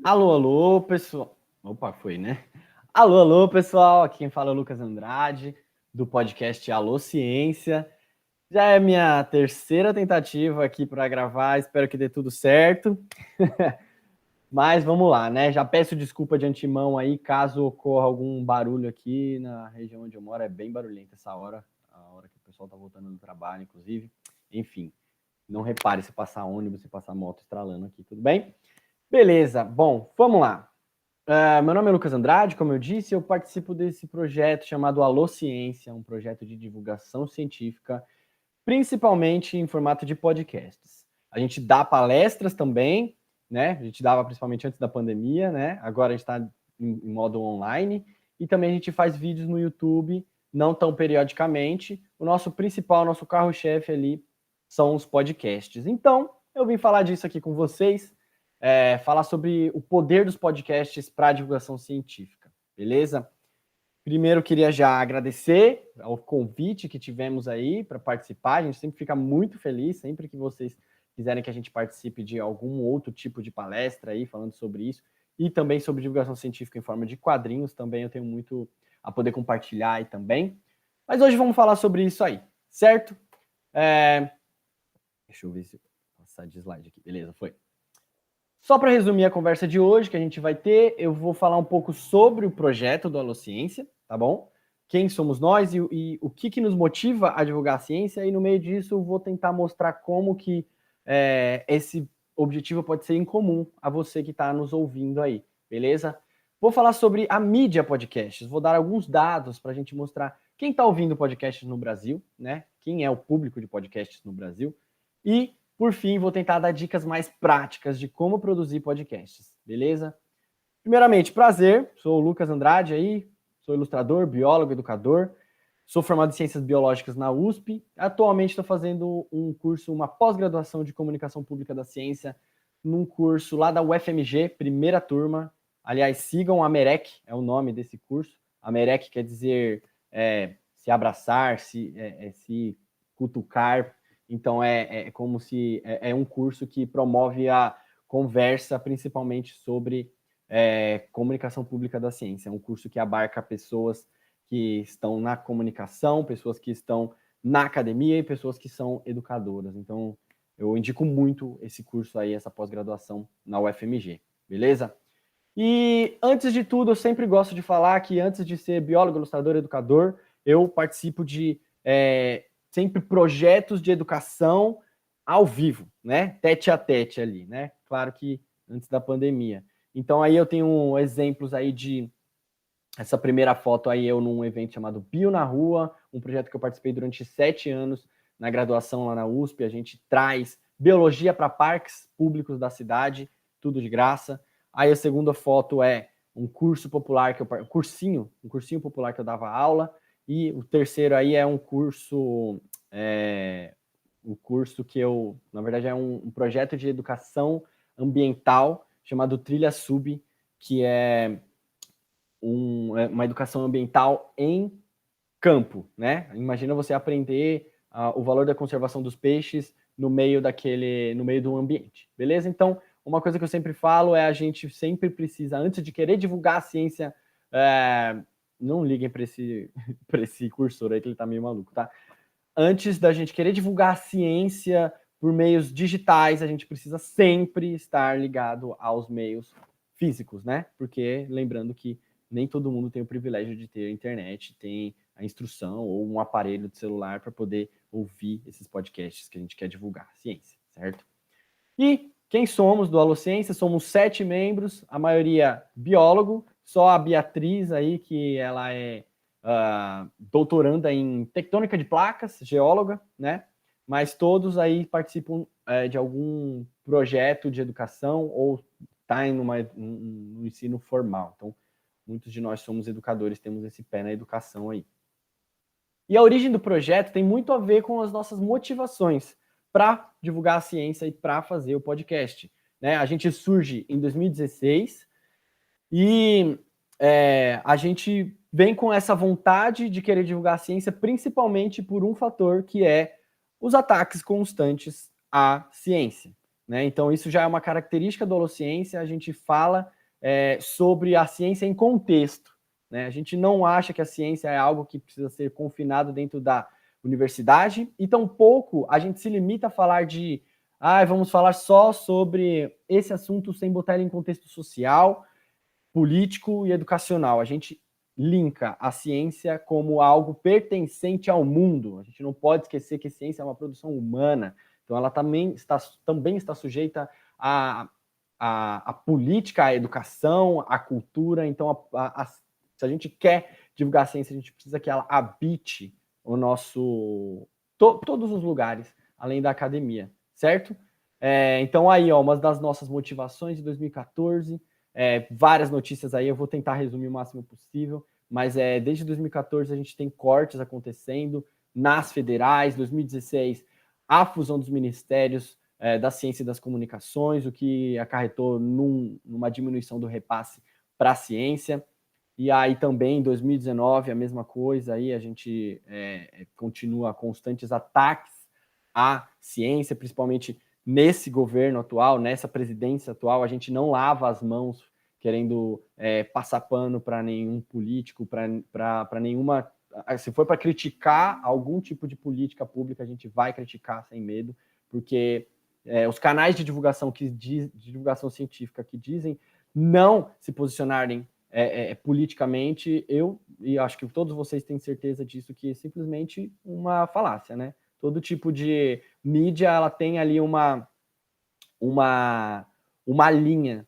Alô, alô, pessoal. Opa, foi, né? Alô, alô, pessoal. Aqui quem fala é o Lucas Andrade, do podcast Alô Ciência. Já é minha terceira tentativa aqui para gravar, espero que dê tudo certo. Mas vamos lá, né? Já peço desculpa de antemão aí, caso ocorra algum barulho aqui na região onde eu moro. É bem barulhento essa hora, a hora que o pessoal tá voltando do trabalho, inclusive. Enfim, não repare se passar ônibus, se passar moto estralando aqui, tudo bem? Beleza, bom, vamos lá. Meu nome é Lucas Andrade, como eu disse, eu participo desse projeto chamado Alô Ciência, um projeto de divulgação científica, principalmente em formato de podcasts. A gente dá palestras também, né? A gente dava principalmente antes da pandemia, né? Agora a gente está em modo online. E também a gente faz vídeos no YouTube, não tão periodicamente. O nosso principal, nosso carro-chefe ali são os podcasts. Então, eu vim falar disso aqui com vocês, falar sobre o poder dos podcasts para a divulgação científica, beleza? Primeiro, queria já agradecer ao convite que tivemos aí para participar. A gente sempre fica muito feliz, sempre que vocês quiserem que a gente participe de algum outro tipo de palestra aí, falando sobre isso, e também sobre divulgação científica em forma de quadrinhos, também eu tenho muito a poder compartilhar aí também. Mas hoje vamos falar sobre isso aí, certo? Deixa eu ver se eu passar de slide aqui. Beleza, foi. Só para resumir a conversa de hoje que a gente vai ter, eu vou falar um pouco sobre o projeto do Alociência, tá bom? Quem somos nós e o que nos motiva a divulgar a ciência, e no meio disso eu vou tentar mostrar como que esse objetivo pode ser em comum a você que está nos ouvindo aí, beleza? Vou falar sobre a mídia podcasts, vou dar alguns dados para a gente mostrar quem está ouvindo podcasts no Brasil, né? Quem é o público de podcasts no Brasil, e por fim, vou tentar dar dicas mais práticas de como produzir podcasts, beleza? Primeiramente, prazer, sou o Lucas Andrade aí, sou ilustrador, biólogo, educador, sou formado em Ciências Biológicas na USP, atualmente estou fazendo um curso, uma pós-graduação de Comunicação Pública da Ciência, num curso lá da UFMG, primeira turma, aliás, sigam a MEREC, é o nome desse curso, a MEREC quer dizer se abraçar, se cutucar, então é como se é um curso que promove a conversa principalmente sobre comunicação pública da ciência. É um curso que abarca pessoas que estão na comunicação, pessoas que estão na academia e pessoas que são educadoras. Então, eu indico muito esse curso aí, essa pós-graduação na UFMG, beleza? E antes de tudo, eu sempre gosto de falar que antes de ser biólogo, ilustrador, educador, eu participo de sempre projetos de educação ao vivo, né? Tete a tete ali, né? Claro que antes da pandemia. Então aí eu tenho exemplos aí de essa primeira foto aí eu num evento chamado Bio na Rua, um projeto que eu participei durante 7 anos na graduação lá na USP. A gente traz biologia para parques públicos da cidade, tudo de graça. Aí a segunda foto é um curso popular que eu um cursinho popular que eu dava aula. E o terceiro aí é um curso o curso que eu, na verdade, é um projeto de educação ambiental chamado Trilha Sub, que é uma educação ambiental em campo, né? Imagina você aprender o valor da conservação dos peixes no meio do ambiente, beleza? Então, uma coisa que eu sempre falo é a gente sempre precisa, antes de querer divulgar a ciência, não liguem para esse cursor aí que ele tá meio maluco, tá? Antes da gente querer divulgar a ciência por meios digitais, a gente precisa sempre estar ligado aos meios físicos, né? Porque lembrando que nem todo mundo tem o privilégio de ter internet, tem a instrução ou um aparelho de celular para poder ouvir esses podcasts que a gente quer divulgar a ciência, certo? E quem somos do Alociência? Somos 7 membros, a maioria biólogo, só a Beatriz aí, que ela é doutoranda em tectônica de placas, geóloga, né? Mas todos aí participam de algum projeto de educação ou está no ensino formal. Então, muitos de nós somos educadores, temos esse pé na educação aí. E a origem do projeto tem muito a ver com as nossas motivações para divulgar a ciência e para fazer o podcast, né? A gente surge em 2016 e a gente vem com essa vontade de querer divulgar a ciência, principalmente por um fator que é os ataques constantes à ciência. né? Então, isso já é uma característica da Holociência, a gente fala sobre a ciência em contexto, né? A gente não acha que a ciência é algo que precisa ser confinado dentro da universidade, e tampouco a gente se limita a falar de vamos falar só sobre esse assunto sem botar ele em contexto social, político e educacional. A gente linka a ciência como algo pertencente ao mundo. A gente não pode esquecer que a ciência é uma produção humana, então ela também está sujeita à política, à educação, à cultura. Então, se a gente quer divulgar a ciência, a gente precisa que ela habite o nosso todos os lugares, além da academia, certo? Então aí, uma das nossas motivações de 2014, várias notícias aí, eu vou tentar resumir o máximo possível, mas desde 2014 a gente tem cortes acontecendo nas federais, 2016 a fusão dos ministérios da ciência e das comunicações, o que acarretou numa diminuição do repasse para a ciência. E aí também em 2019 a mesma coisa, aí a gente continua constantes ataques à ciência, principalmente nesse governo atual, nessa presidência atual. A gente não lava as mãos querendo passar pano para nenhum político, para nenhuma... Se for para criticar algum tipo de política pública, a gente vai criticar sem medo, porque os canais de divulgação, de divulgação científica que dizem não se posicionarem politicamente, e acho que todos vocês têm certeza disso, que é simplesmente uma falácia, né? Todo tipo de mídia, ela tem ali uma linha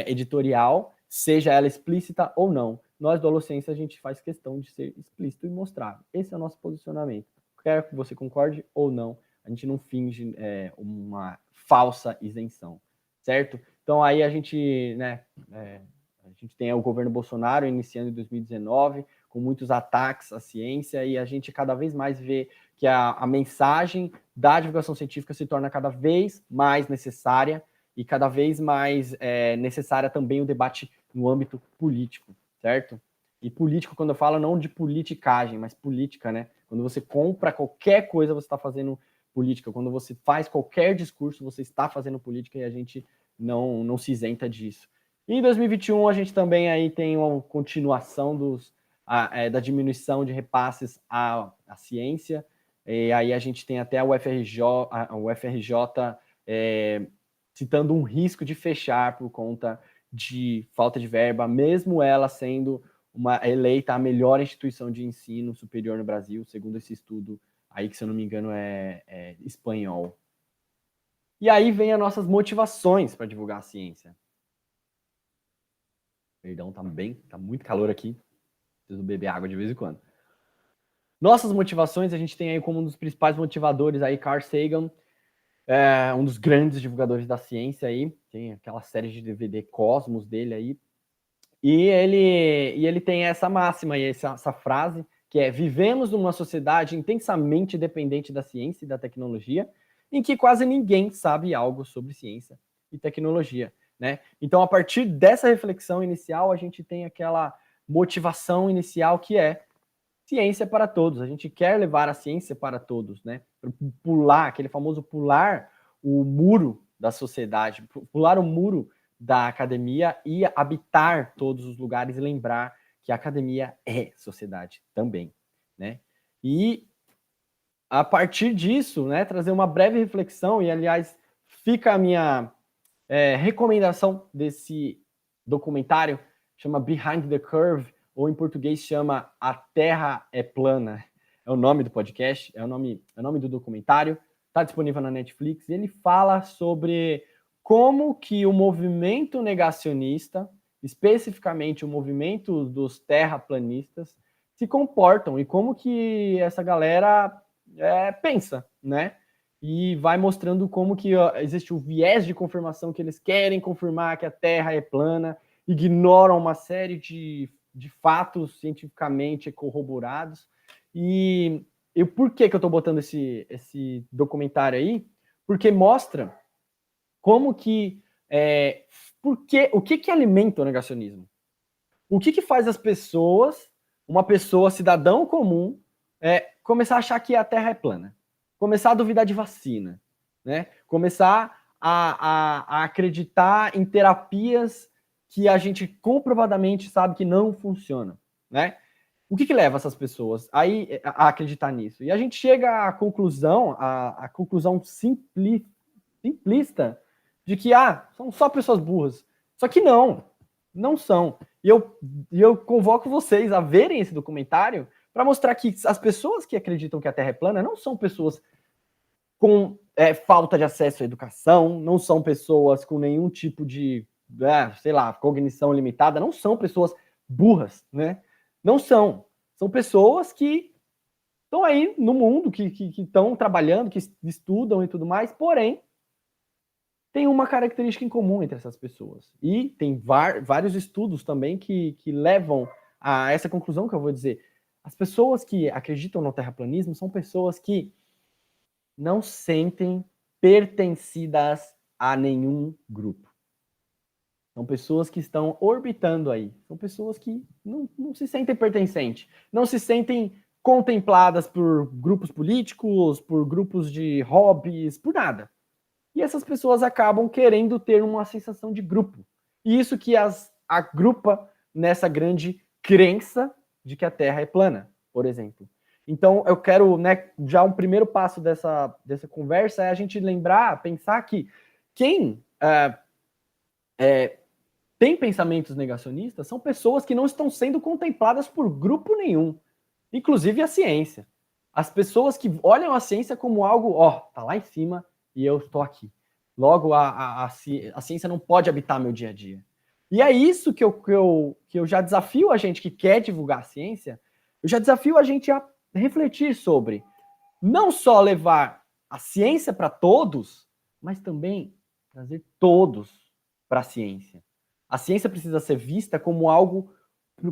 editorial, seja ela explícita ou não. Nós do Holociência, a gente faz questão de ser explícito e mostrar. Esse é o nosso posicionamento. Quer que você concorde ou não, a gente não finge uma falsa isenção, certo? Então aí a gente, né, a gente tem o governo Bolsonaro iniciando em 2019, com muitos ataques à ciência, e a gente cada vez mais vê que a mensagem da divulgação científica se torna cada vez mais necessária, e cada vez mais necessária também o debate no âmbito político, certo? E político, quando eu falo, não de politicagem, mas política, né? Quando você compra qualquer coisa, você está fazendo política. Quando você faz qualquer discurso, você está fazendo política, e a gente não se isenta disso. E em 2021, a gente também aí tem uma continuação da diminuição de repasses à ciência. E aí a gente tem até a UFRJ citando um risco de fechar por conta de falta de verba, mesmo ela sendo eleita a melhor instituição de ensino superior no Brasil, segundo esse estudo aí, que se eu não me engano é espanhol. E aí vem as nossas motivações para divulgar a ciência. Perdão, tá muito calor aqui. Preciso beber água de vez em quando. Nossas motivações, a gente tem aí como um dos principais motivadores aí Carl Sagan, um dos grandes divulgadores da ciência aí, tem aquela série de DVD Cosmos dele aí, e ele tem essa máxima e essa frase, que é: vivemos numa sociedade intensamente dependente da ciência e da tecnologia, em que quase ninguém sabe algo sobre ciência e tecnologia, né? Então, a partir dessa reflexão inicial, a gente tem aquela motivação inicial que é ciência para todos. A gente quer levar a ciência para todos, né? Pular, aquele famoso pular o muro da sociedade, pular o muro da academia e habitar todos os lugares e lembrar que a academia é sociedade também, né? E a partir disso, né, trazer uma breve reflexão, e aliás, fica a minha recomendação desse documentário, chama Behind the Curve, ou em português chama A Terra é Plana. É o nome do podcast, é o nome do documentário, está disponível na Netflix, e ele fala sobre como que o movimento negacionista, especificamente o movimento dos terraplanistas, se comportam, e como que essa galera pensa, né? E vai mostrando como que existe o viés de confirmação, que eles querem confirmar que a Terra é plana, ignoram uma série de fatos cientificamente corroborados. E por que eu estou botando esse documentário aí? Porque mostra como que... o que alimenta o negacionismo? O que faz as pessoas, uma pessoa, cidadão comum, começar a achar que a Terra é plana? Começar a duvidar de vacina? né? Começar a acreditar em terapias que a gente comprovadamente sabe que não funcionam, né? O que leva essas pessoas aí a acreditar nisso? E a gente chega à conclusão, a conclusão simplista de que, são só pessoas burras. Só que não são. E eu convoco vocês a verem esse documentário para mostrar que as pessoas que acreditam que a Terra é plana não são pessoas com falta de acesso à educação, não são pessoas com nenhum tipo de, sei lá, cognição limitada, não são pessoas burras, né? Não são. São pessoas que estão aí no mundo, que estão trabalhando, que estudam e tudo mais, porém, tem uma característica em comum entre essas pessoas. E tem vários estudos também que levam a essa conclusão que eu vou dizer. As pessoas que acreditam no terraplanismo são pessoas que não sentem pertencidas a nenhum grupo. São pessoas que estão orbitando aí. São pessoas que não se sentem pertencentes. Não se sentem contempladas por grupos políticos, por grupos de hobbies, por nada. E essas pessoas acabam querendo ter uma sensação de grupo. E isso que as agrupa nessa grande crença de que a Terra é plana, por exemplo. Então, eu quero, já um primeiro passo dessa conversa é a gente lembrar, pensar que quem tem pensamentos negacionistas são pessoas que não estão sendo contempladas por grupo nenhum, inclusive a ciência. As pessoas que olham a ciência como algo, tá lá em cima e eu estou aqui. Logo, a ciência não pode habitar meu dia a dia. E é isso que eu já desafio a gente que quer divulgar a ciência, eu já desafio a gente a refletir sobre não só levar a ciência para todos, mas também trazer todos para a ciência. A ciência precisa ser vista como algo,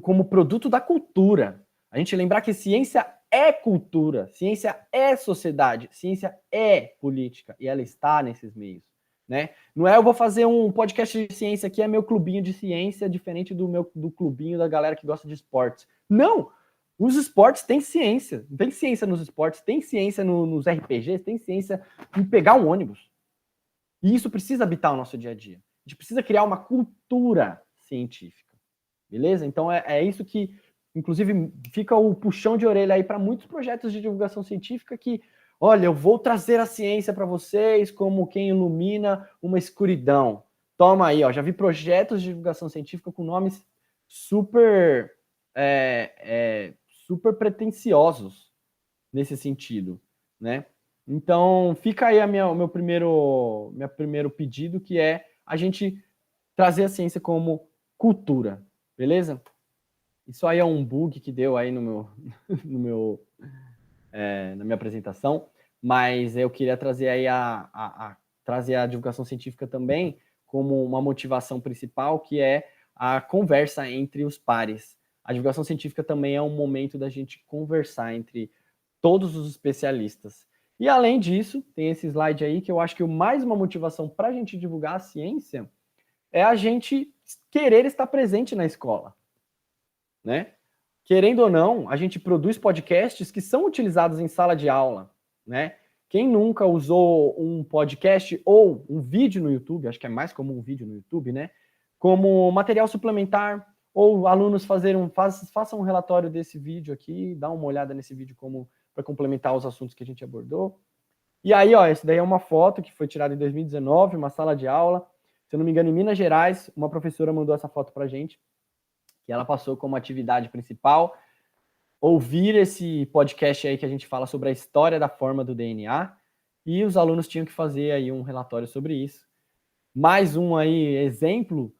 como produto da cultura. A gente lembrar que ciência é cultura, ciência é sociedade, ciência é política, e ela está nesses meios, né? Não é eu vou fazer um podcast de ciência aqui, é meu clubinho de ciência, diferente do clubinho da galera que gosta de esportes. Não! Os esportes têm ciência. Tem ciência nos esportes, tem ciência nos RPGs, tem ciência em pegar um ônibus. E isso precisa habitar o nosso dia a dia. A gente precisa criar uma cultura científica. Beleza? Então é isso que, inclusive, fica o puxão de orelha aí para muitos projetos de divulgação científica que, olha, eu vou trazer a ciência para vocês como quem ilumina uma escuridão. Toma aí, já vi projetos de divulgação científica com nomes super super pretensiosos nesse sentido, né? Então, fica aí o meu primeiro pedido, que é a gente trazer a ciência como cultura, beleza? Isso aí é um bug que deu aí na minha apresentação, mas eu queria trazer aí trazer a divulgação científica também como uma motivação principal, que é a conversa entre os pares. A divulgação científica também é um momento da gente conversar entre todos os especialistas. E além disso, tem esse slide aí que eu acho que mais uma motivação para a gente divulgar a ciência é a gente querer estar presente na escola, né? Querendo ou não, a gente produz podcasts que são utilizados em sala de aula, né? Quem nunca usou um podcast ou um vídeo no YouTube, acho que é mais comum um vídeo no YouTube, né? Como material suplementar, ou alunos façam um relatório desse vídeo aqui, dá uma olhada nesse vídeo como para complementar os assuntos que a gente abordou. E aí, esse daí é uma foto que foi tirada em 2019, uma sala de aula. Se eu não me engano, em Minas Gerais, uma professora mandou essa foto para a gente, que ela passou como atividade principal ouvir esse podcast aí que a gente fala sobre a história da forma do DNA, e os alunos tinham que fazer aí um relatório sobre isso. Mais um aí exemplo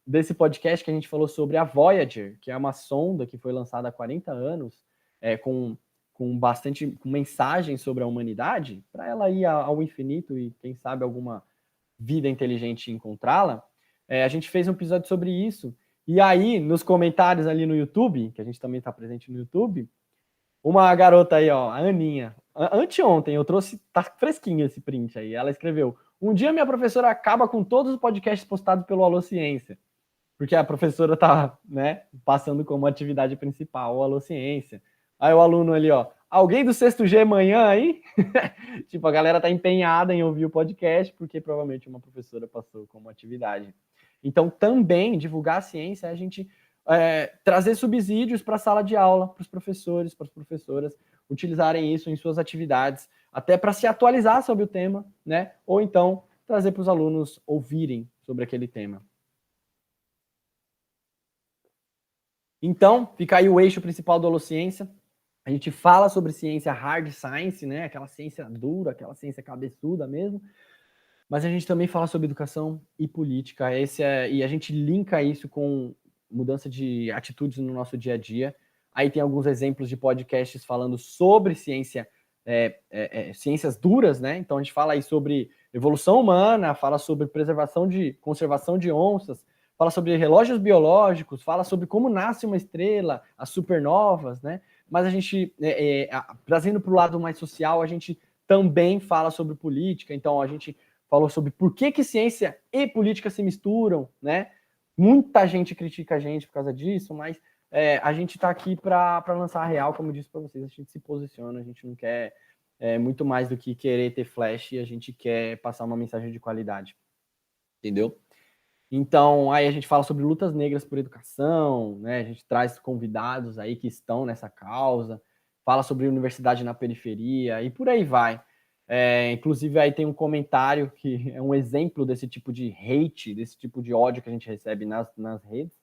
desse podcast que a gente falou sobre a Voyager, que é uma sonda que foi lançada há 40 anos, com bastante mensagem sobre a humanidade, para ela ir ao infinito e, quem sabe, alguma vida inteligente encontrá-la. A gente fez um episódio sobre isso. E aí, nos comentários ali no YouTube, que a gente também está presente no YouTube, uma garota aí, a Aninha, anteontem eu trouxe, tá fresquinho esse print aí, ela escreveu: um dia minha professora acaba com todos os podcasts postados pelo Alô Ciência, porque a professora tá, passando como atividade principal o Alô Ciência. Aí o aluno ali, Alguém do sexto G amanhã aí? Tipo, a galera tá empenhada em ouvir o podcast, porque provavelmente uma professora passou como atividade. Então, também, divulgar a ciência é a gente trazer subsídios para a sala de aula, para os professores, para as professoras, utilizarem isso em suas atividades, até para se atualizar sobre o tema, né? Ou então, trazer para os alunos ouvirem sobre aquele tema. Então, fica aí o eixo principal do Holociência. A gente fala sobre ciência hard science, né? Aquela ciência dura, aquela ciência cabeçuda mesmo. Mas a gente também fala sobre educação e política. E a gente linka isso com mudança de atitudes no nosso dia a dia. Aí tem alguns exemplos de podcasts falando sobre ciência, ciências duras, né? Então a gente fala aí sobre evolução humana, fala sobre conservação de onças, fala sobre relógios biológicos, fala sobre como nasce uma estrela, as supernovas, né? Mas a gente, trazendo para o lado mais social, a gente também fala sobre política. Então a gente falou sobre por que ciência e política se misturam, né? Muita gente critica a gente por causa disso, mas a gente está aqui para lançar a real, como eu disse para vocês, a gente se posiciona, a gente não quer muito mais do que querer ter flash, a gente quer passar uma mensagem de qualidade, entendeu? Então, aí a gente fala sobre lutas negras por educação, né? A gente traz convidados aí que estão nessa causa, fala sobre universidade na periferia e por aí vai. Inclusive, aí tem um comentário que é um exemplo desse tipo de hate, desse tipo de ódio que a gente recebe nas redes.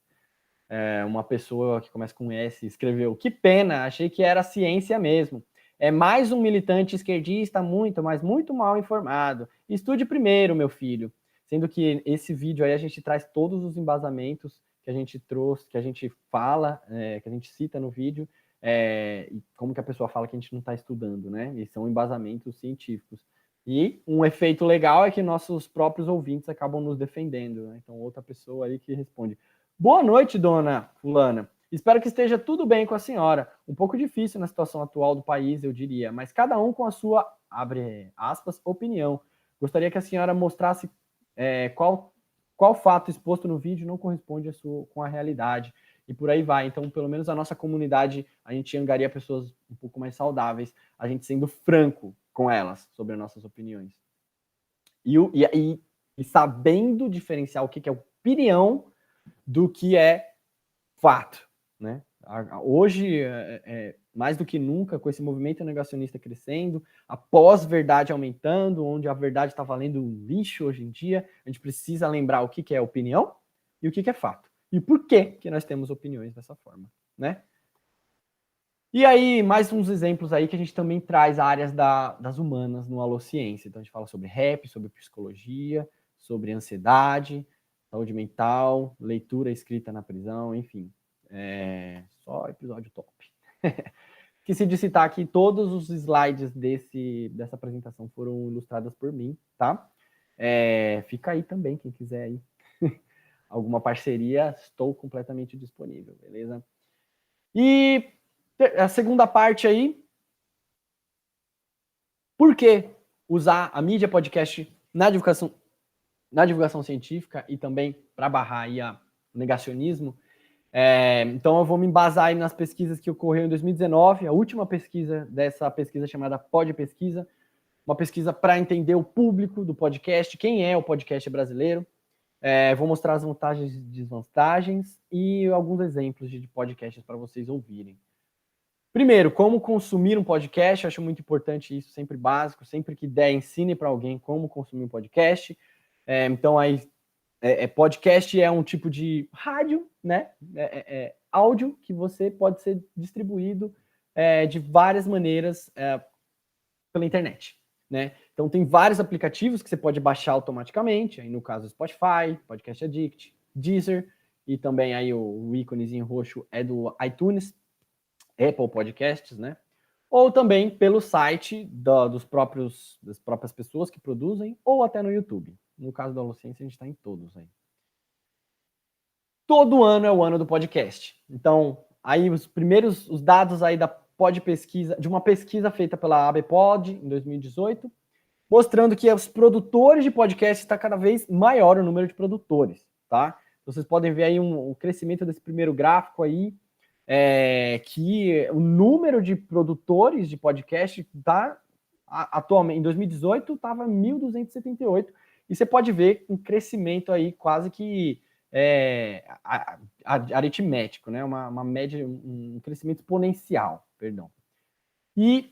Uma pessoa que começa com S escreveu: que pena, achei que era ciência mesmo. É mais um militante esquerdista mas muito mal informado. Estude primeiro, meu filho. Sendo que esse vídeo aí a gente traz todos os embasamentos que a gente trouxe, que a gente fala, que a gente cita no vídeo, e como que a pessoa fala que a gente não está estudando, né? E são embasamentos científicos. E um efeito legal é que nossos próprios ouvintes acabam nos defendendo, né? Então, outra pessoa aí que responde: boa noite, dona fulana. Espero que esteja tudo bem com a senhora. Um pouco difícil na situação atual do país, eu diria, mas cada um com a sua, abre aspas, opinião. Gostaria que a senhora mostrasse qual fato exposto no vídeo não corresponde com a realidade. E por aí vai. Então, pelo menos a nossa comunidade, a gente angaria pessoas um pouco mais saudáveis, a gente sendo franco com elas sobre as nossas opiniões. E sabendo diferenciar o que é opinião do que é fato, né? Hoje, mais do que nunca, com esse movimento negacionista crescendo, a pós-verdade aumentando, onde a verdade está valendo um lixo hoje em dia, a gente precisa lembrar o que é opinião e o que é fato. E por que nós temos opiniões dessa forma, né? E aí, mais uns exemplos aí que a gente também traz áreas das humanas no Holociência. Então, a gente fala sobre rap, sobre psicologia, sobre ansiedade, saúde mental, leitura escrita na prisão, enfim. Só episódio top. Esqueci de citar aqui, todos os slides dessa apresentação foram ilustrados por mim, tá? Fica aí também, quem quiser aí alguma parceria, estou completamente disponível, beleza? E a segunda parte aí, por que usar a mídia podcast na divulgação científica e também para barrar aí o negacionismo? Então eu vou me embasar aí nas pesquisas que ocorreram em 2019, a última pesquisa dessa pesquisa chamada Pod Pesquisa, uma pesquisa para entender o público do podcast, quem é o podcast brasileiro. Vou mostrar as vantagens e desvantagens e alguns exemplos de podcasts para vocês ouvirem. Primeiro, como consumir um podcast, eu acho muito importante isso, sempre básico, sempre que der, ensine para alguém como consumir um podcast. Então, aí, podcast é um tipo de rádio, né? Áudio que você pode ser distribuído de várias maneiras pela internet, né? Então, tem vários aplicativos que você pode baixar automaticamente, aí no caso Spotify, Podcast Addict, Deezer, e também aí o íconezinho roxo é do iTunes, Apple Podcasts, né? Ou também pelo site das próprias pessoas que produzem, ou até no YouTube. No caso da Holociência, a gente está em todos aí. Todo ano é o ano do podcast. Então, aí os dados aí da Pod Pesquisa, de uma pesquisa feita pela ABPod em 2018, mostrando que os produtores de podcast está cada vez maior o número de produtores, tá? Vocês podem ver aí um crescimento desse primeiro gráfico aí, que o número de produtores de podcast atualmente, em 2018, estava 1.278, e você pode ver um crescimento aí quase que aritmético, né? Uma média, um crescimento exponencial, perdão. E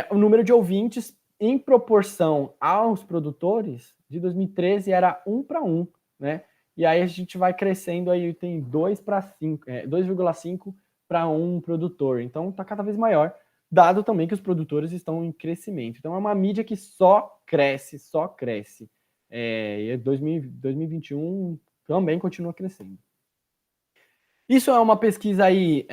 o número de ouvintes em proporção aos produtores de 2013 era 1 para 1, né? E aí a gente vai crescendo aí, tem 2,5 para 1 produtor. Então tá cada vez maior, dado também que os produtores estão em crescimento. Então é uma mídia que só cresce, só cresce. E 2021 também continua crescendo. Isso é uma pesquisa aí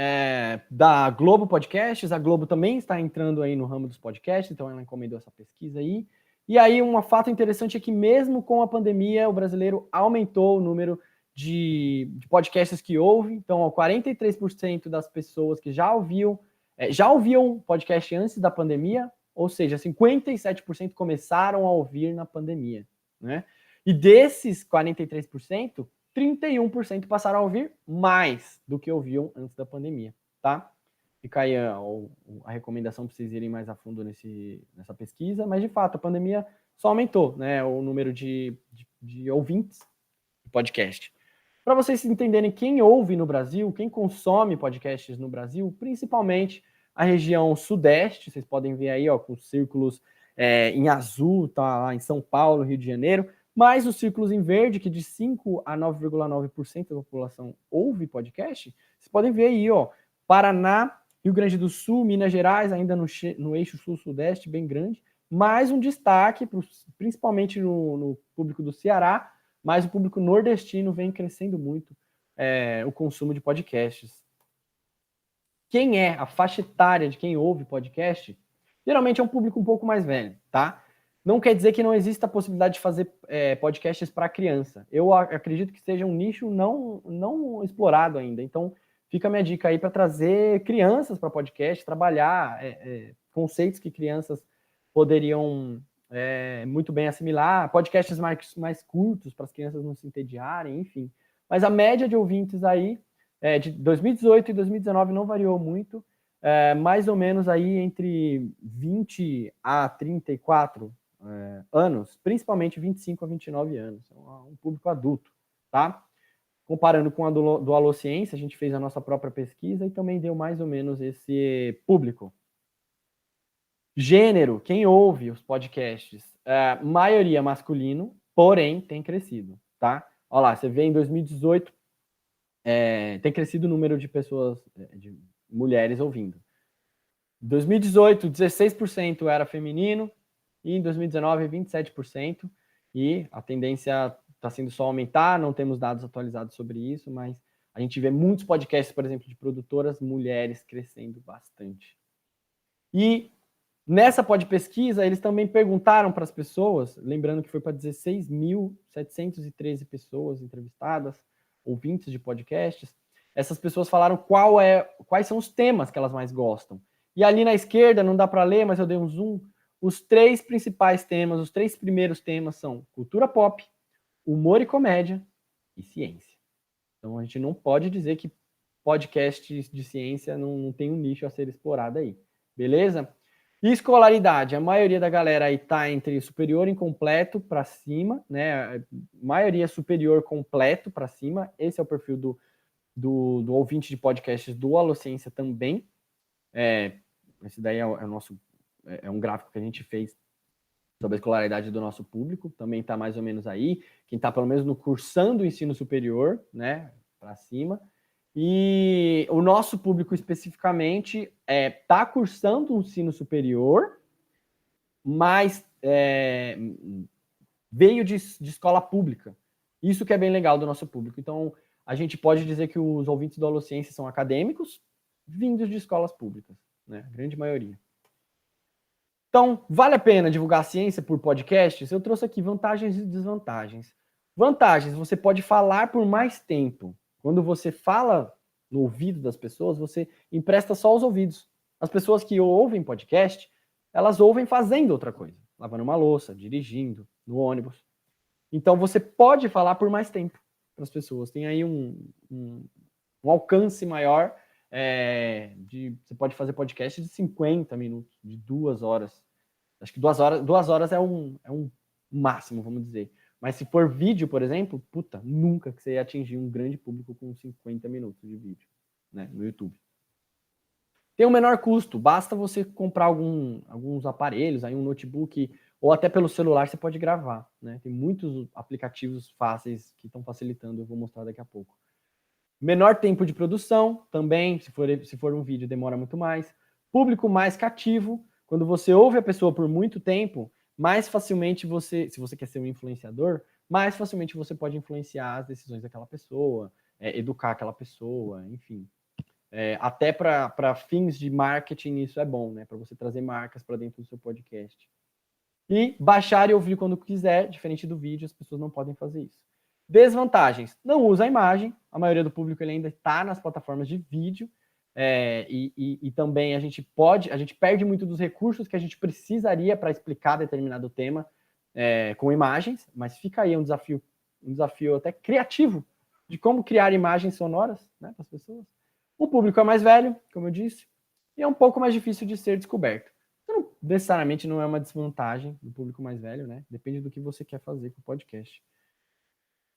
da Globo Podcasts. A Globo também está entrando aí no ramo dos podcasts, então ela encomendou essa pesquisa aí. E aí um fato interessante é que mesmo com a pandemia, o brasileiro aumentou o número de podcasts que ouve. Então, 43% das pessoas que já ouviam podcast antes da pandemia, ou seja, 57% começaram a ouvir na pandemia, né? E desses 43%, 31% passaram a ouvir mais do que ouviam antes da pandemia, tá? Fica aí a recomendação para vocês irem mais a fundo nessa pesquisa, mas de fato a pandemia só aumentou, né, o número de ouvintes de podcast. Para vocês entenderem quem ouve no Brasil, quem consome podcasts no Brasil, principalmente a região sudeste, vocês podem ver aí, ó, com os círculos em azul, tá lá em São Paulo, Rio de Janeiro, mais os círculos em verde, que de 5 a 9,9% da população ouve podcast. Vocês podem ver aí, ó, Paraná, Rio Grande do Sul, Minas Gerais, ainda no eixo sul-sudeste, bem grande. Mais um destaque, principalmente no público do Ceará, mas o público nordestino vem crescendo muito o consumo de podcasts. Quem é a faixa etária de quem ouve podcast? Geralmente é um público um pouco mais velho, tá? Não quer dizer que não exista a possibilidade de fazer podcasts para criança. Eu acredito que seja um nicho não explorado ainda. Então, fica a minha dica aí para trazer crianças para podcast, trabalhar conceitos que crianças poderiam muito bem assimilar, podcasts mais curtos para as crianças não se entediarem, enfim. Mas a média de ouvintes aí, de 2018 e 2019 não variou muito, mais ou menos aí entre 20 a 34 anos, principalmente 25 a 29 anos, um público adulto, tá? Comparando com a do Alociência, a gente fez a nossa própria pesquisa e também deu mais ou menos esse público. Gênero, quem ouve os podcasts, maioria masculino, porém tem crescido, tá? Olha lá, você vê em 2018, tem crescido o número de pessoas, de mulheres ouvindo. Em 2018, 16% era feminino, e em 2019, 27%, e a tendência está sendo só aumentar, não temos dados atualizados sobre isso, mas a gente vê muitos podcasts, por exemplo, de produtoras mulheres crescendo bastante. E nessa pesquisa, eles também perguntaram para as pessoas, lembrando que foi para 16.713 pessoas entrevistadas, ouvintes de podcasts, essas pessoas falaram quais são os temas que elas mais gostam. E ali na esquerda, não dá para ler, mas eu dei um zoom, os 3 principais temas, os 3 primeiros temas são cultura pop, humor e comédia e ciência. Então a gente não pode dizer que podcasts de ciência não tem um nicho a ser explorado aí, beleza? E escolaridade, a maioria da galera aí tá entre superior incompleto para cima, né? Maioria superior completo para cima. Esse é o perfil do ouvinte de podcasts do Alociência também. Esse daí é um gráfico que a gente fez sobre a escolaridade do nosso público, também está mais ou menos aí. Quem está pelo menos no cursando o ensino superior, né, para cima. E o nosso público especificamente está cursando o ensino superior, mas veio de escola pública. Isso que é bem legal do nosso público. Então, a gente pode dizer que os ouvintes do Alociência são acadêmicos vindos de escolas públicas, né? A grande maioria. Então, vale a pena divulgar a ciência por podcasts? Eu trouxe aqui vantagens e desvantagens. Vantagens, você pode falar por mais tempo. Quando você fala no ouvido das pessoas, você empresta só os ouvidos. As pessoas que ouvem podcast, elas ouvem fazendo outra coisa. Lavando uma louça, dirigindo, no ônibus. Então, você pode falar por mais tempo para as pessoas. Tem aí um alcance maior Você pode fazer podcast de 50 minutos, de 2 horas. Acho que 2 horas é um máximo, vamos dizer. Mas se for vídeo, por exemplo, nunca que você ia atingir um grande público com 50 minutos de vídeo, né, no YouTube. Tem um menor custo, basta você comprar alguns aparelhos, aí um notebook, ou até pelo celular você pode gravar, né? Tem muitos aplicativos fáceis que estão facilitando, eu vou mostrar daqui a pouco. Menor tempo de produção, também, se for um vídeo, demora muito mais. Público mais cativo, quando você ouve a pessoa por muito tempo, mais facilmente se você quer ser um influenciador, mais facilmente você pode influenciar as decisões daquela pessoa, educar aquela pessoa, enfim. Até para fins de marketing isso é bom, né? Para você trazer marcas para dentro do seu podcast. E baixar e ouvir quando quiser, diferente do vídeo, as pessoas não podem fazer isso. Desvantagens: não usa a imagem, a maioria do público ele ainda está nas plataformas de vídeo, e também a gente perde muito dos recursos que a gente precisaria para explicar determinado tema com imagens, mas fica aí um desafio até criativo de como criar imagens sonoras, né, para as pessoas. O público é mais velho, como eu disse, e é um pouco mais difícil de ser descoberto. Então, necessariamente não é uma desvantagem do público mais velho, né? Depende do que você quer fazer com o podcast.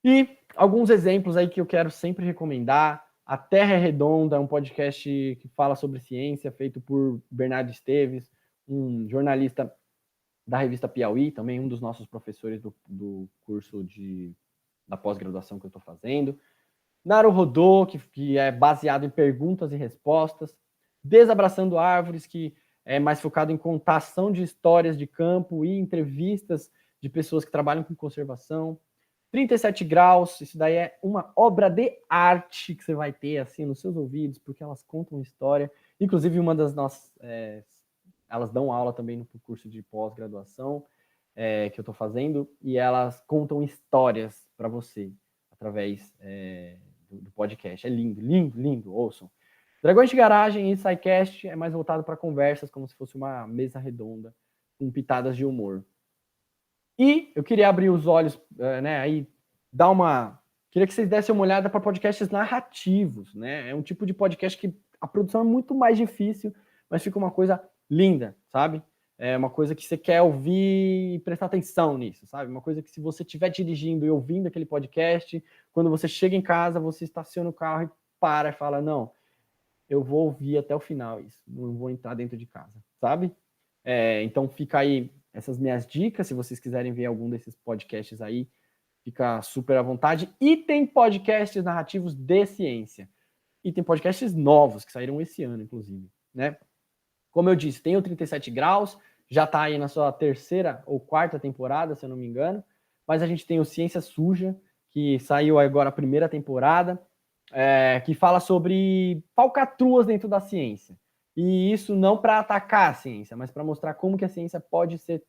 E alguns exemplos aí que eu quero sempre recomendar. A Terra é Redonda é um podcast que fala sobre ciência, feito por Bernardo Esteves, um jornalista da revista Piauí, também um dos nossos professores do curso da pós-graduação que eu estou fazendo. Naruhodô, que é baseado em perguntas e respostas. Desabraçando Árvores, que é mais focado em contação de histórias de campo e entrevistas de pessoas que trabalham com conservação. 37 Graus, isso daí é uma obra de arte que você vai ter assim nos seus ouvidos, porque elas contam história. Inclusive, uma das nossas... elas dão aula também no curso de pós-graduação que eu estou fazendo, e elas contam histórias para você, através do podcast. É lindo, lindo, lindo, ouçam. Dragões de Garagem e SciCast é mais voltado para conversas, como se fosse uma mesa redonda, com pitadas de humor. E eu queria abrir os olhos, né, aí queria que vocês dessem uma olhada para podcasts narrativos, né? É um tipo de podcast que a produção é muito mais difícil, mas fica uma coisa linda, sabe? É uma coisa que você quer ouvir e prestar atenção nisso, sabe? Uma coisa que se você estiver dirigindo e ouvindo aquele podcast, quando você chega em casa, você estaciona o carro e para e fala, não, eu vou ouvir até o final isso, não vou entrar dentro de casa, sabe? Então fica aí essas minhas dicas, se vocês quiserem ver algum desses podcasts aí, fica super à vontade. E tem podcasts narrativos de ciência. E tem podcasts novos, que saíram esse ano, inclusive, né? Como eu disse, tem o 37 Graus, já está aí na sua 3ª ou 4ª temporada, se eu não me engano, mas a gente tem o Ciência Suja, que saiu agora a 1ª temporada, que fala sobre falcatruas dentro da ciência. E isso não para atacar a ciência, mas para mostrar como que a ciência pode ser,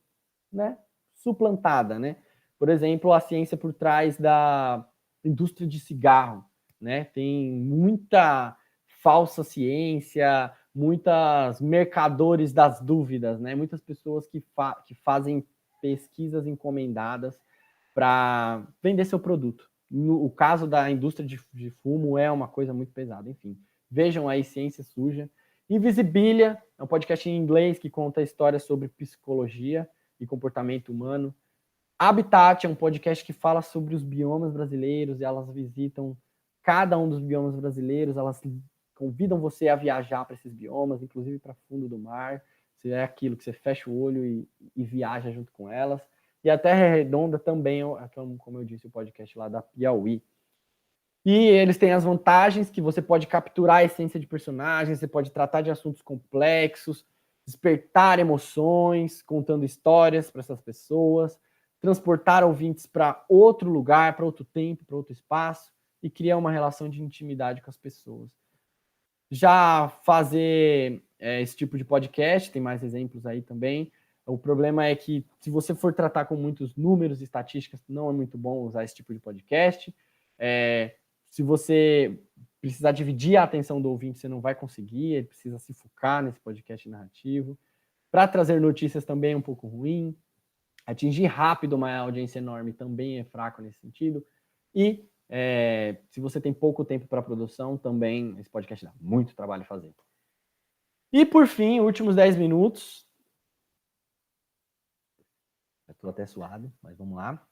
né, suplantada, né? Por exemplo, a ciência por trás da indústria de cigarro, né? Tem muita falsa ciência, muitos mercadores das dúvidas, né? Muitas pessoas que fazem pesquisas encomendadas para vender seu produto. O caso da indústria de fumo é uma coisa muito pesada. Enfim, vejam aí Ciência Suja. Invisibilia é um podcast em inglês que conta histórias sobre psicologia e comportamento humano. Habitat é um podcast que fala sobre os biomas brasileiros, e elas visitam cada um dos biomas brasileiros, elas convidam você a viajar para esses biomas, inclusive para fundo do mar. Se é aquilo que você fecha o olho e viaja junto com elas. E a Terra é Redonda também, como eu disse, o podcast lá da Piauí. E eles têm as vantagens que você pode capturar a essência de personagens, você pode tratar de assuntos complexos, despertar emoções, contando histórias para essas pessoas, transportar ouvintes para outro lugar, para outro tempo, para outro espaço, e criar uma relação de intimidade com as pessoas. Já fazer esse tipo de podcast, tem mais exemplos aí também. O problema é que, se você for tratar com muitos números e estatísticas, não é muito bom usar esse tipo de podcast. Se você precisar dividir a atenção do ouvinte, você não vai conseguir, ele precisa se focar nesse podcast narrativo. Para trazer notícias também é um pouco ruim. Atingir rápido uma audiência enorme também é fraco nesse sentido. E Se você tem pouco tempo para produção, também esse podcast dá muito trabalho fazer. E por fim, últimos 10 minutos. Estou até suado, mas vamos lá.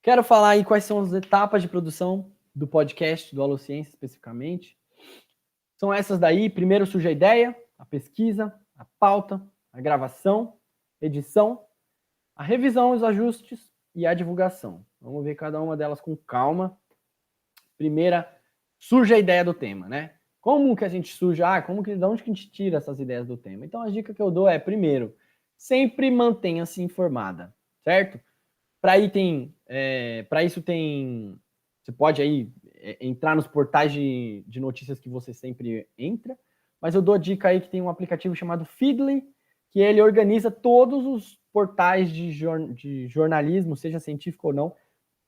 Quero falar aí quais são as etapas de produção do podcast do Alociência especificamente. São essas daí. Primeiro surge a ideia, a pesquisa, a pauta, a gravação, edição, a revisão, os ajustes e a divulgação. Vamos ver cada uma delas com calma. Primeira, surge a ideia do tema, né? Como que a gente surge? De onde que a gente tira essas ideias do tema? Então, a dica que eu dou é, primeiro, sempre mantenha-se informada, certo? Para isso tem... Você pode aí entrar nos portais de notícias que você sempre entra, mas eu dou a dica aí que tem um aplicativo chamado Feedly, que ele organiza todos os portais de jornalismo, seja científico ou não,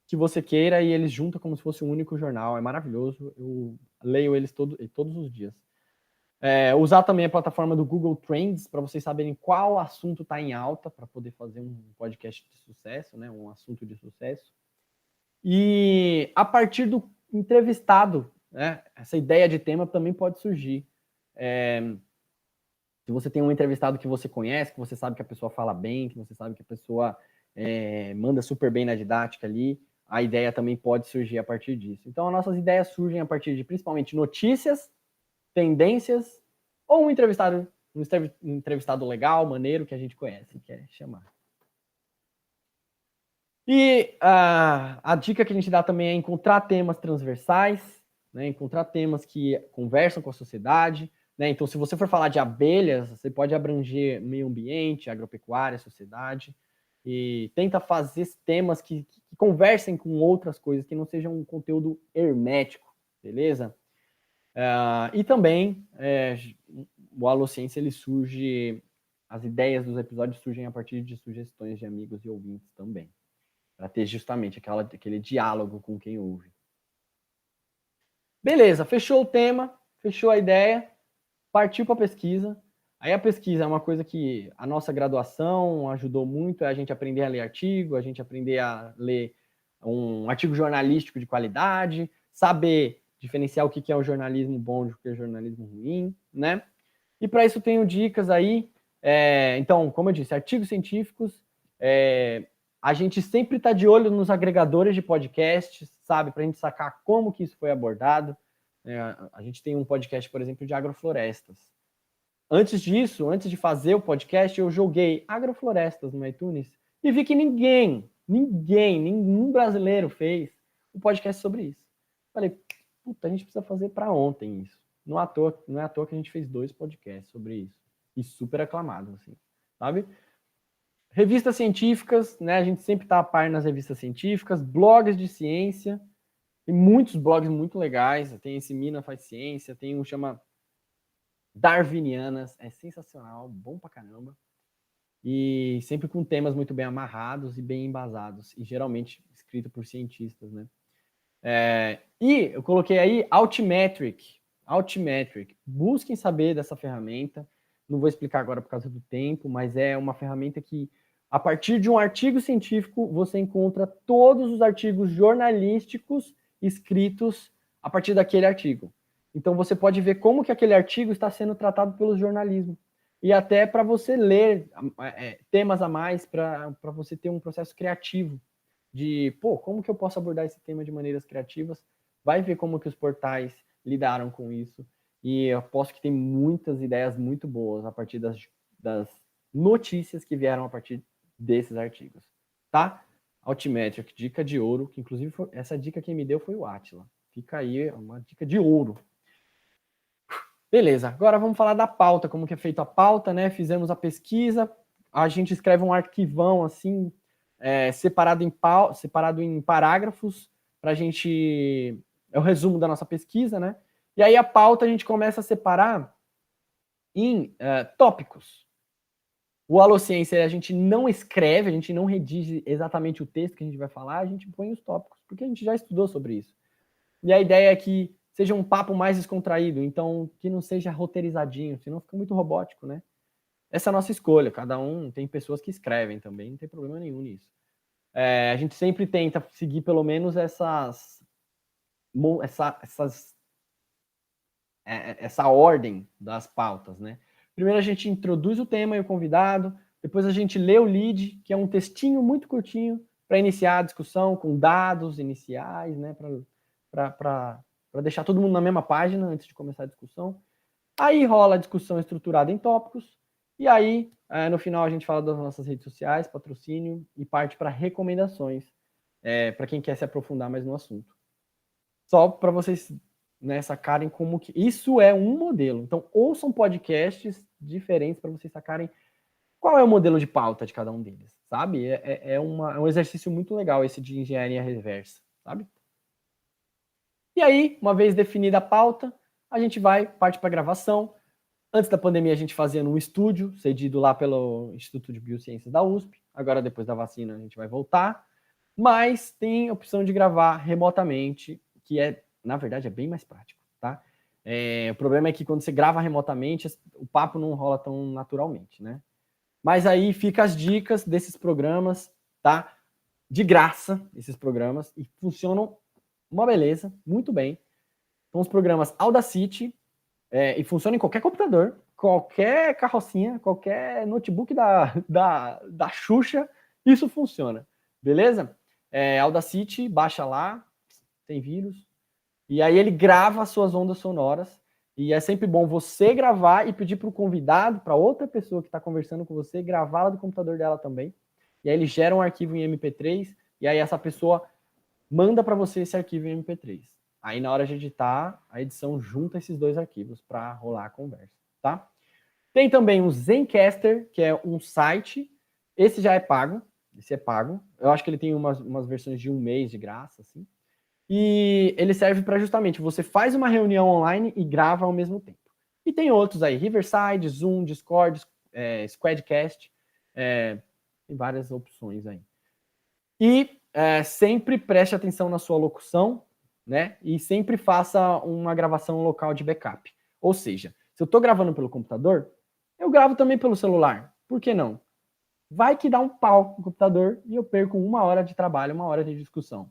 que você queira, e eles juntam como se fosse um único jornal. É maravilhoso, eu leio eles todos os dias. Usar também a plataforma do Google Trends para vocês saberem qual assunto está em alta, para poder fazer um podcast de sucesso, né, um assunto de sucesso. E a partir do entrevistado, né, essa ideia de tema também pode surgir. Se você tem um entrevistado que você conhece, que você sabe que a pessoa fala bem, que você sabe que a pessoa manda super bem na didática ali, a ideia também pode surgir a partir disso. Então, as nossas ideias surgem a partir de, principalmente, notícias, tendências, ou um entrevistado legal, maneiro, que a gente conhece, quer chamar. E a dica que a gente dá também é encontrar temas transversais, né? Encontrar temas que conversam com a sociedade, né? Então, se você for falar de abelhas, você pode abranger meio ambiente, agropecuária, sociedade, e tenta fazer temas que conversem com outras coisas, que não sejam um conteúdo hermético, beleza? E também, o Alociência, ele surge, as ideias dos episódios surgem a partir de sugestões de amigos e ouvintes também, para ter justamente aquele diálogo com quem ouve. Beleza, fechou o tema, fechou a ideia, partiu para a pesquisa. Aí a pesquisa é uma coisa que a nossa graduação ajudou muito, a gente aprender a ler artigo, a gente aprender a ler um artigo jornalístico de qualidade, saber diferenciar o que é o jornalismo bom do que é o jornalismo ruim, né? E para isso tenho dicas aí. Então, como eu disse, artigos científicos, a gente sempre está de olho nos agregadores de podcasts, sabe? Para a gente sacar como que isso foi abordado. A gente tem um podcast, por exemplo, de agroflorestas. Antes disso, antes de fazer o podcast, eu joguei agroflorestas no iTunes e vi que nenhum brasileiro fez um podcast sobre isso. Falei, puta, a gente precisa fazer para ontem isso. Não é à toa que a gente fez 2 podcasts sobre isso. E super aclamados, assim, sabe? Revistas científicas, né? A gente sempre tá a par nas revistas científicas, blogs de ciência, tem muitos blogs muito legais, tem esse Mina Faz Ciência, tem um que chama Darwinianas, é sensacional, bom pra caramba. E sempre com temas muito bem amarrados e bem embasados, e geralmente escrito por cientistas, né? E eu coloquei aí Altmetric. Busquem saber dessa ferramenta. Não vou explicar agora por causa do tempo, mas é uma ferramenta que, a partir de um artigo científico, você encontra todos os artigos jornalísticos escritos a partir daquele artigo. Então, você pode ver como que aquele artigo está sendo tratado pelo jornalismo. E até para você ler temas a mais, para você ter um processo criativo de, como que eu posso abordar esse tema de maneiras criativas? Vai ver como que os portais lidaram com isso. E eu aposto que tem muitas ideias muito boas a partir das notícias que vieram a partir desses artigos, tá? Altmetric, dica de ouro, que inclusive essa dica quem me deu foi o Átila. Fica aí uma dica de ouro. Beleza, agora vamos falar da pauta, como que é feita a pauta, né? Fizemos a pesquisa, a gente escreve um arquivão assim, separado em parágrafos, para a gente... É o resumo da nossa pesquisa, né? E aí a pauta a gente começa a separar em tópicos. O Alociência, a gente não escreve, a gente não redige exatamente o texto que a gente vai falar, a gente põe os tópicos, porque a gente já estudou sobre isso. E a ideia é que seja um papo mais descontraído, então que não seja roteirizadinho, senão fica muito robótico, né? Essa é a nossa escolha, cada um tem pessoas que escrevem também, não tem problema nenhum nisso. A gente sempre tenta seguir pelo menos essa ordem das pautas, né? Primeiro a gente introduz o tema e o convidado, depois a gente lê o lead, que é um textinho muito curtinho para iniciar a discussão com dados iniciais, né? Para deixar todo mundo na mesma página antes de começar a discussão. Aí rola a discussão estruturada em tópicos, e aí no final a gente fala das nossas redes sociais, patrocínio, e parte para recomendações para quem quer se aprofundar mais no assunto. Só para vocês, né, sacarem como que isso é um modelo. Então, ouçam podcasts diferentes para vocês sacarem qual é o modelo de pauta de cada um deles, sabe? É um exercício muito legal esse de engenharia reversa, sabe? E aí, uma vez definida a pauta, a gente parte para a gravação. Antes da pandemia, a gente fazia num estúdio, cedido lá pelo Instituto de Biociências da USP. Agora, depois da vacina, a gente vai voltar. Mas tem a opção de gravar remotamente, que na verdade, é bem mais prático, tá? O problema é que quando você grava remotamente, o papo não rola tão naturalmente, né? Mas aí fica as dicas desses programas, tá? De graça, esses programas, e funcionam uma beleza, muito bem. São os programas Audacity, e funcionam em qualquer computador, qualquer carrocinha, qualquer notebook da Xuxa, isso funciona, beleza? Audacity, baixa lá, tem vírus, e aí ele grava as suas ondas sonoras, e é sempre bom você gravar e pedir para o convidado, para outra pessoa que está conversando com você, gravá-la do computador dela também, e aí ele gera um arquivo em MP3, e aí essa pessoa manda para você esse arquivo em MP3. Aí na hora de editar, a edição junta esses dois arquivos para rolar a conversa, tá? Tem também o Zencastr, que é um site, esse já é pago, esse é pago, eu acho que ele tem umas versões de 1 mês de graça, assim, e ele serve para justamente, você faz uma reunião online e grava ao mesmo tempo. E tem outros aí, Riverside, Zoom, Discord, Squadcast, tem várias opções aí. E sempre preste atenção na sua locução, né? E sempre faça uma gravação local de backup. Ou seja, se eu estou gravando pelo computador, eu gravo também pelo celular. Por que não? Vai que dá um pau no computador e eu perco 1 hora de trabalho, 1 hora de discussão.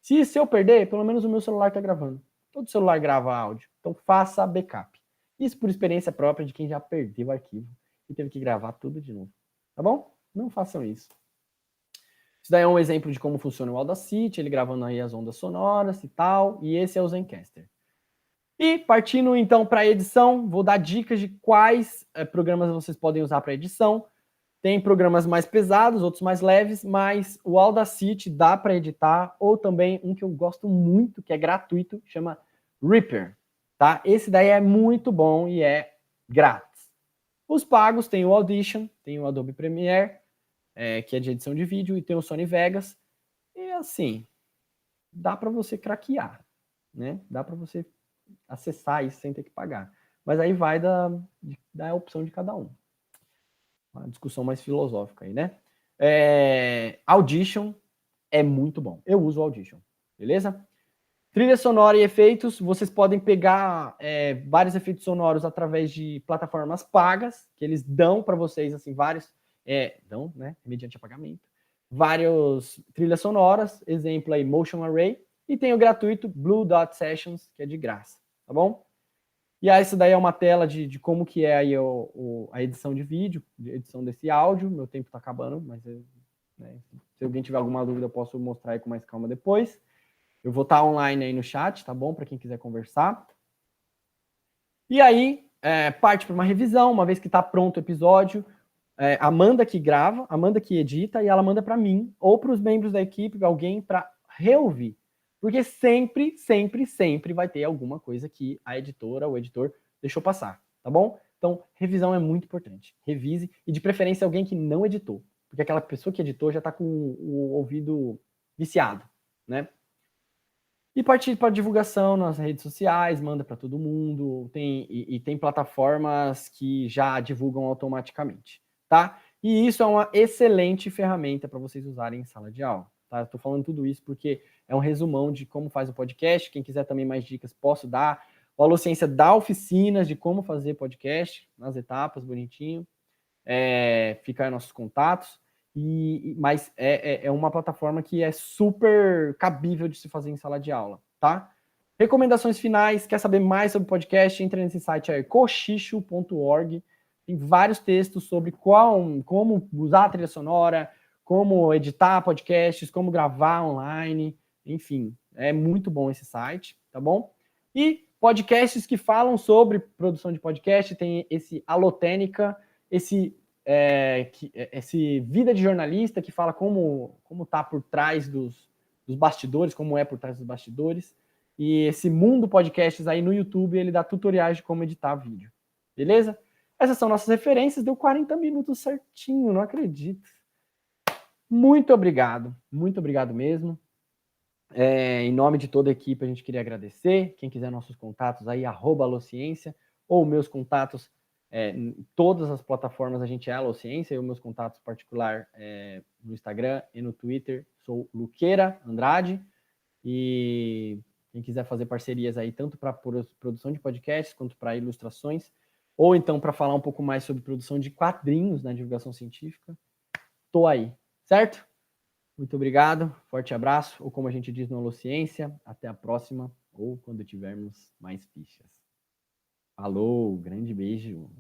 Se eu perder, pelo menos o meu celular está gravando. Todo celular grava áudio. Então faça backup. Isso por experiência própria de quem já perdeu o arquivo e teve que gravar tudo de novo. Tá bom? Não façam isso. Isso daí é um exemplo de como funciona o Audacity, ele gravando aí as ondas sonoras e tal, e esse é o Zencastr. E partindo então para a edição, vou dar dicas de quais programas vocês podem usar para edição. Tem programas mais pesados, outros mais leves, mas o Audacity dá para editar, ou também um que eu gosto muito, que é gratuito, chama Reaper, tá? Esse daí é muito bom e é grátis. Os pagos tem o Audition, tem o Adobe Premiere, que é de edição de vídeo, e tem o Sony Vegas, e assim, dá para você craquear, né? Dá para você acessar isso sem ter que pagar. Mas aí vai da opção de cada um. Uma discussão mais filosófica aí, né? Audition é muito bom. Eu uso o Audition, beleza? Trilha sonora e efeitos, vocês podem pegar vários efeitos sonoros através de plataformas pagas, que eles dão para vocês, assim, vários, dão, né, mediante pagamento, vários trilhas sonoras, exemplo aí, Motion Array, e tem o gratuito Blue Dot Sessions, que é de graça, tá bom? E aí, isso daí é uma tela de como que é aí a edição de vídeo, de edição desse áudio, meu tempo tá acabando, mas né, se alguém tiver alguma dúvida, eu posso mostrar aí com mais calma depois. Eu vou estar online aí no chat, tá bom? Para quem quiser conversar. E aí, parte para uma revisão, uma vez que está pronto o episódio, Amanda que grava, Amanda que edita, e ela manda para mim, ou para os membros da equipe, alguém para reouvir. Porque sempre, sempre, sempre vai ter alguma coisa que a editora ou o editor deixou passar, tá bom? Então, revisão é muito importante. Revise, e de preferência alguém que não editou. Porque aquela pessoa que editou já está com o ouvido viciado, né? E partir para divulgação nas redes sociais, manda para todo mundo, tem plataformas que já divulgam automaticamente, tá? E isso é uma excelente ferramenta para vocês usarem em sala de aula, tá? Estou falando tudo isso porque é um resumão de como faz o podcast. Quem quiser também mais dicas, posso dar. O Alociência dá oficinas de como fazer podcast, nas etapas, bonitinho. Fica aí nossos contatos. mas é uma plataforma que é super cabível de se fazer em sala de aula, tá? Recomendações finais, quer saber mais sobre podcast? Entre nesse site aí, cochicho.org. Tem vários textos sobre como usar a trilha sonora, como editar podcasts, como gravar online, enfim, é muito bom esse site, tá bom? E podcasts que falam sobre produção de podcast, tem esse Alotênica, esse Vida de Jornalista, que fala como tá por trás dos bastidores, como é por trás dos bastidores. E esse Mundo Podcasts aí no YouTube, ele dá tutoriais de como editar vídeo. Beleza? Essas são nossas referências. Deu 40 minutos certinho, não acredito. Muito obrigado mesmo. Em nome de toda a equipe, a gente queria agradecer. Quem quiser nossos contatos aí, @alociência, ou meus contatos, em todas as plataformas a gente é Alociência, e os meus contatos particular no Instagram e no Twitter, sou Luqueira Andrade. E quem quiser fazer parcerias aí, tanto para produção de podcasts, quanto para ilustrações, ou então para falar um pouco mais sobre produção de quadrinhos na divulgação científica, tô aí, certo? Muito obrigado, forte abraço, ou como a gente diz no Alociência, até a próxima, ou quando tivermos mais fichas. Falou, grande beijo.